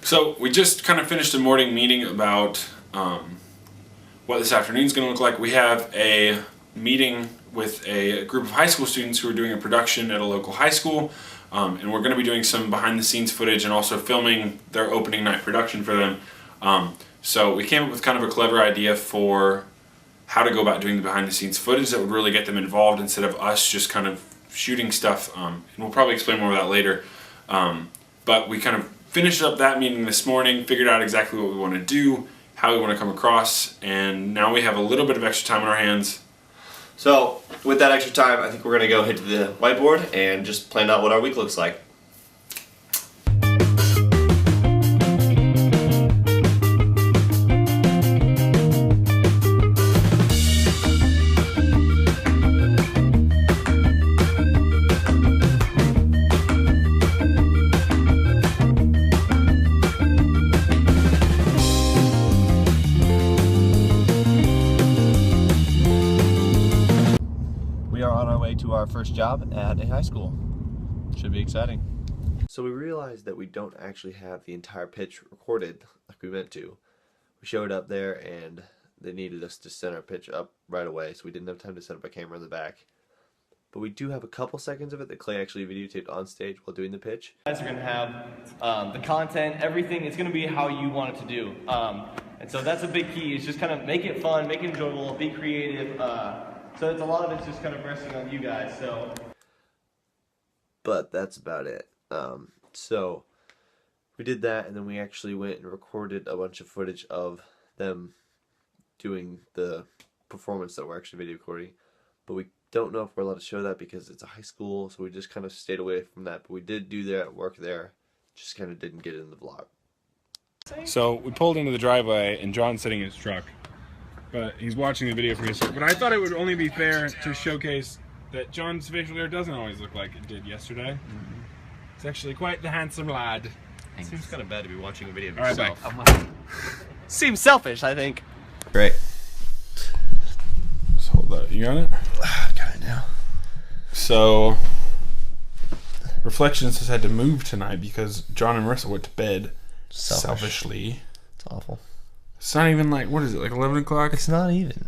So we just kind of finished a morning meeting about what this afternoon's going to look like. We have a meeting with a group of high school students who are doing a production at a local high school, and we're going to be doing some behind-the-scenes footage and also filming their opening night production for them. So we came up with kind of a clever idea for how to go about doing the behind-the-scenes footage that would really get them involved instead of us just kind of shooting stuff, and we'll probably explain more of that later. But we kind of finished up that meeting this morning, figured out exactly what we want to do, how we want to come across, and now we have a little bit of extra time on our hands. So with that extra time, I think we're going to go hit to the whiteboard and just plan out what our week looks like. We are on our way to our first job at a high school. Should be exciting. So we realized that we don't actually have the entire pitch recorded like we meant to. We showed up there and they needed us to set our pitch up right away, so we didn't have time to set up a camera in the back. But we do have a couple seconds of it that Clay actually videotaped on stage while doing the pitch. You guys are going to have the content, everything. It's going to be how you want it to do. And so that's a big key, is just kind of make it fun, make it enjoyable, be creative. So it's a lot of it's just kind of resting on you guys. So, but that's about it. So we did that, and then we actually went and recorded a bunch of footage of them doing the performance that we're actually video recording. But we don't know if we're allowed to show that because it's a high school, so we just kind of stayed away from that. But we did do that work there, just kind of didn't get it in the vlog. So we pulled into the driveway, and John's sitting in his truck. But he's watching the video for his. But I thought it would only be fair to showcase that John's facial hair doesn't always look like it did yesterday. Mm-hmm. It's actually quite the handsome lad. Thanks. Seems kind of bad to be watching a video of All yourself. right, bye. seems selfish, I think. Great. Just hold that. You got it? Got it now. So, Reflections has had to move tonight because John and Marissa went to bed selfishly. It's awful. It's not even like, what is it, like 11 o'clock? It's not even.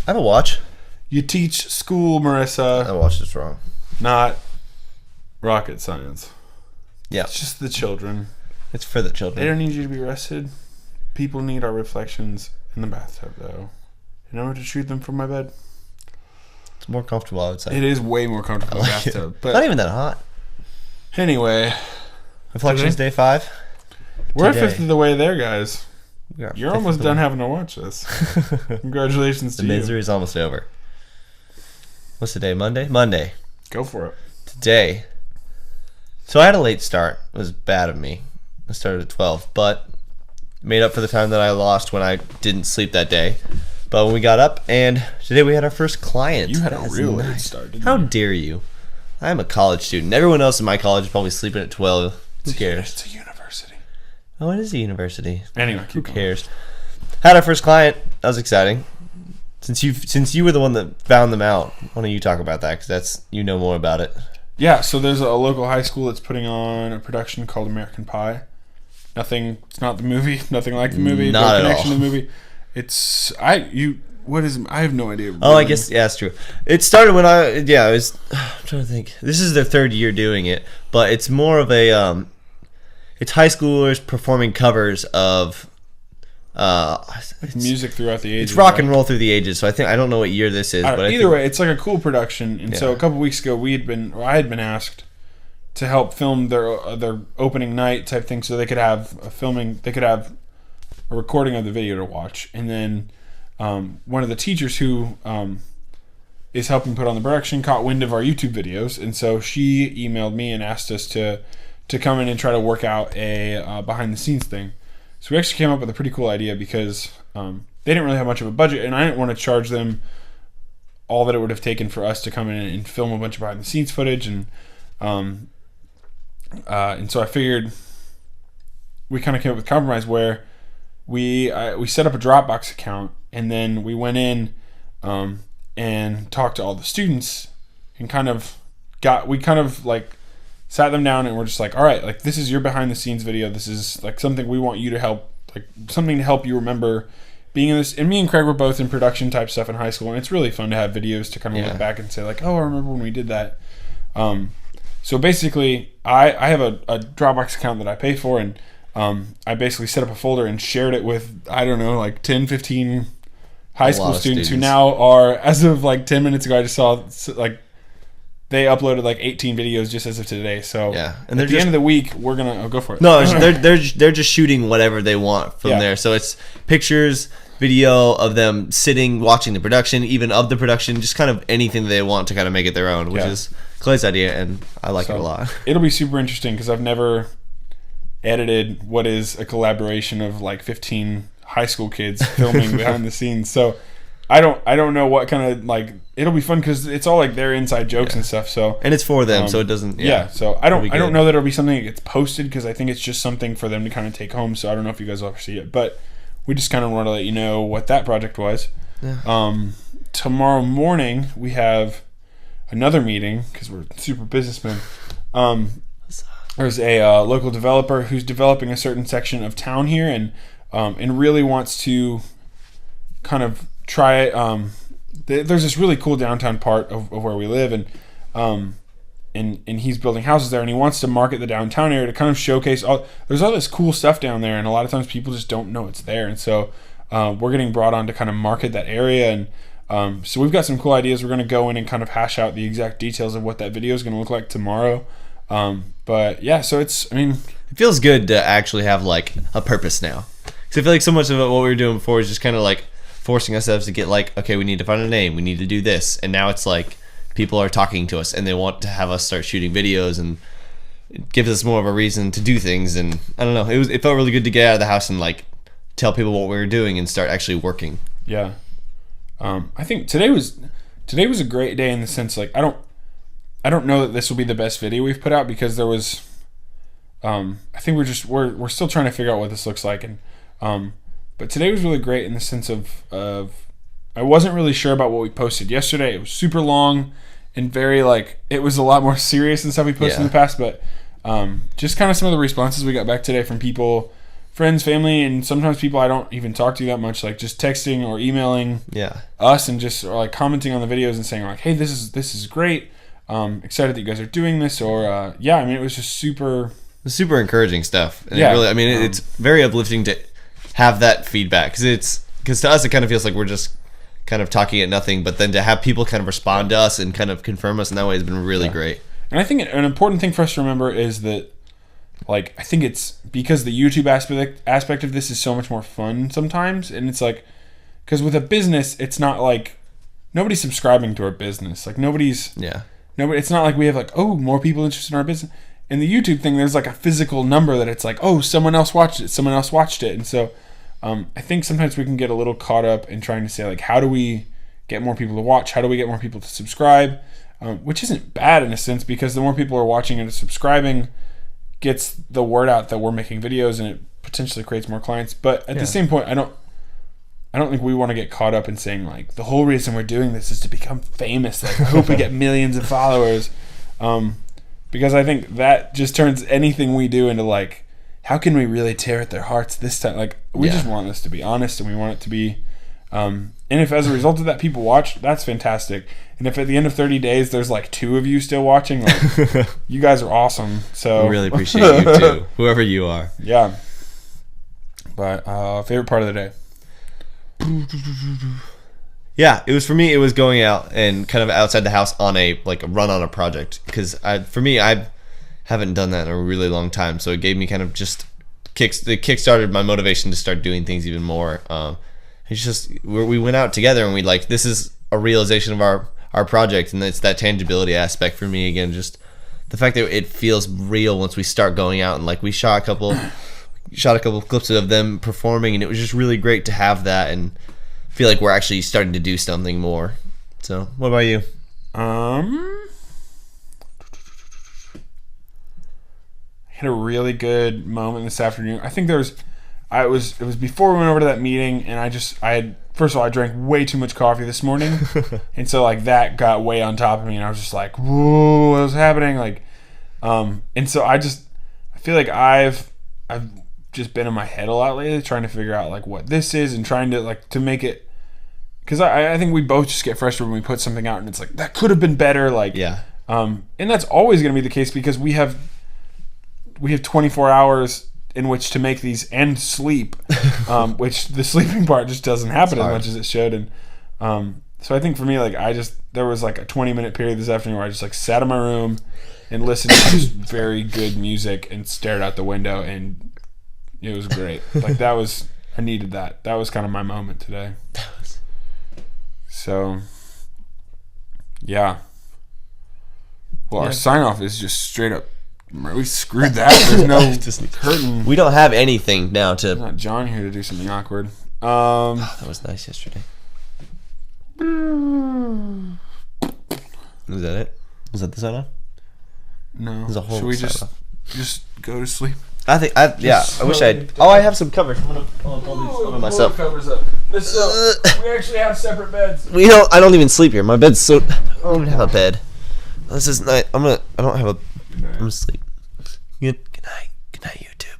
I have a watch. You teach school, Marissa. I watched this wrong. Not rocket science. Yeah. It's just the children. It's for the children. They don't need you to be rested. People need our reflections in the bathtub, though. You know where to shoot them from my bed? It's more comfortable, I would say. It is way more comfortable in the bathtub. But not even that hot. Anyway. Reflections Day 5. We're a fifth of the way there, guys. Yeah, you're almost done having to watch this. Congratulations to you. The misery is almost over. What's the day? Monday? Monday. Go for it. Today. So I had a late start. It was bad of me. I started at 12, but made up for the time that I lost when I didn't sleep that day. But when we got up, and today we had our first client. You had a real late start, didn't you? How dare you? I'm a college student. Everyone else in my college is probably sleeping at 12. Who cares? It's a university. Oh, it is a university. Anyway, who cares? Had our first client. That was exciting. Since you were the one that found them out, why don't you talk about that? Because you know more about it. Yeah, so there's a local high school that's putting on a production called American Pie. It's not the movie, nothing like the movie. Not no at connection all. to the movie. I have no idea. Oh, I guess, yeah, that's true. It started when I'm trying to think. This is their third year doing it, but it's more of a, it's high schoolers performing covers of music throughout the ages. It's rock and roll through the ages. So I don't know what year this is. But either way, it's like a cool production. And so a couple weeks ago, I had been asked to help film their opening night type thing, so they could have a recording of the video to watch. And then one of the teachers who is helping put on the production caught wind of our YouTube videos, and so she emailed me and asked us to come in and try to work out a behind the scenes thing. So we actually came up with a pretty cool idea because they didn't really have much of a budget, and I didn't want to charge them all that it would have taken for us to come in and film a bunch of behind the scenes footage, and so I figured we kind of came up with a compromise where we set up a Dropbox account, and then we went in and talked to all the students and sat them down and we're just like, all right, like this is your behind the scenes video. This is like something we want you to help, like something to help you remember being in this. And me and Craig were both in production type stuff in high school, and it's really fun to have videos to kind of look back and say like, oh, I remember when we did that. So basically, I have a Dropbox account that I pay for, and I basically set up a folder and shared it with, I don't know, like 10, 15 high school students who now are, as of like 10 minutes ago, I just saw like they uploaded like 18 videos just as of today. So and at the end of the week, we're gonna go for it. No, they're just shooting whatever they want from there. So it's pictures, video of them sitting, watching the production, even of the production, just kind of anything they want to kind of make it their own, which is Clay's idea, and I like it a lot. It'll be super interesting because I've never edited what is a collaboration of like 15 high school kids filming behind the scenes. So I don't know what kind of, like, it'll be fun because it's all like their inside jokes and stuff. So and it's for them, so it doesn't. So I don't know that it'll be something that gets posted because I think it's just something for them to kind of take home. So I don't know if you guys will ever see it, but we just kind of want to let you know what that project was. Tomorrow morning we have another meeting because we're super businessmen. There's a local developer who's developing a certain section of town here, and really wants to kind of try it. There's this really cool downtown part of where we live, and he's building houses there, and he wants to market the downtown area to kind of showcase there's all this cool stuff down there, and a lot of times people just don't know it's there, and so we're getting brought on to kind of market that area, and so we've got some cool ideas. We're going to go in and kind of hash out the exact details of what that video is going to look like tomorrow. But yeah, so it feels good to actually have like a purpose now, because I feel like so much of what we were doing before is just kind of like forcing ourselves to get like, okay, we need to find a name, we need to do this, and now it's like people are talking to us and they want to have us start shooting videos, and it gives us more of a reason to do things. And I don't know, it felt really good to get out of the house and like tell people what we were doing and start actually working. I think today was a great day in the sense, like, I don't know that this will be the best video we've put out because there was I think we're still trying to figure out what this looks like, and but today was really great in the sense of I wasn't really sure about what we posted yesterday. It was super long and very, like, it was a lot more serious than stuff we posted in the past, but just kind of some of the responses we got back today from people, friends, family, and sometimes people I don't even talk to that much, like just texting or emailing us and just like commenting on the videos and saying like, hey, this is great, excited that you guys are doing this, or it was just super encouraging stuff. And it really, it's very uplifting to have that feedback, because to us it kind of feels like we're just kind of talking at nothing, but then to have people kind of respond to us and kind of confirm us in that way has been really great. And I think an important thing for us to remember is that, like, I think it's because the YouTube aspect of this is so much more fun sometimes, and it's like, because with a business, it's not like nobody's subscribing to our business, like nobody. It's not like we have like, oh, more people interested in our business. In the YouTube thing, there's like a physical number that it's like, oh, someone else watched it, and so I think sometimes we can get a little caught up in trying to say like, how do we get more people to watch? How do we get more people to subscribe? Which isn't bad in a sense, because the more people are watching and subscribing gets the word out that we're making videos, and it potentially creates more clients. But at the same point, I don't think we want to get caught up in saying like the whole reason we're doing this is to become famous. Like, I hope we get millions of followers, because I think that just turns anything we do into like, how can we really tear at their hearts this time? Like, we just want this to be honest, and we want it to be, and if as a result of that people watch, that's fantastic. And if at the end of 30 days there's like 2 of you still watching, like, you guys are awesome. So we really appreciate you too, whoever you are. Yeah. But favorite part of the day. Yeah, it was, for me, it was going out and kind of outside the house on a run on a project, because for me, I haven't done that in a really long time, so it gave me kind of just kickstarted my motivation to start doing things even more. It's just, we went out together and we this is a realization of our project, and it's that tangibility aspect for me again, just the fact that it feels real once we start going out, and like we shot a couple clips of them performing, and it was just really great to have that and feel like we're actually starting to do something more. So what about you? I had a really good moment this afternoon. I think it was before we went over to that meeting, and first of all, I drank way too much coffee this morning, and so like that got way on top of me, and I was just like, whoa, what was happening? Like, And so I feel like I've just been in my head a lot lately, trying to figure out like what this is and trying to like to make it, because I think we both just get frustrated when we put something out and it's like that could have been better, like Yeah. and that's always going to be the case because we have 24 hours in which to make these and sleep, which the sleeping part just doesn't happen as much as it should. And so I think for me, like there was like a 20-minute period this afternoon where I just like sat in my room and listened to just very good music and stared out the window, and it was great. Like I needed that. That was kind of my moment today. So yeah. Well, our sign off is just straight up. We screwed that. There's no curtain. We don't have anything now to. Not John here to do something awkward. That was nice yesterday. Was that it? Was that the sign off? No. There's a whole Should we sign just go to sleep? I think I wish I'd. Oh, I have some covers. I'm gonna pull these over myself. Covers up. We actually have separate beds. I don't even sleep here. My bed's so. I don't even have a bed. This is night. I don't have a. I'm gonna sleep. Good night. Good night, YouTube.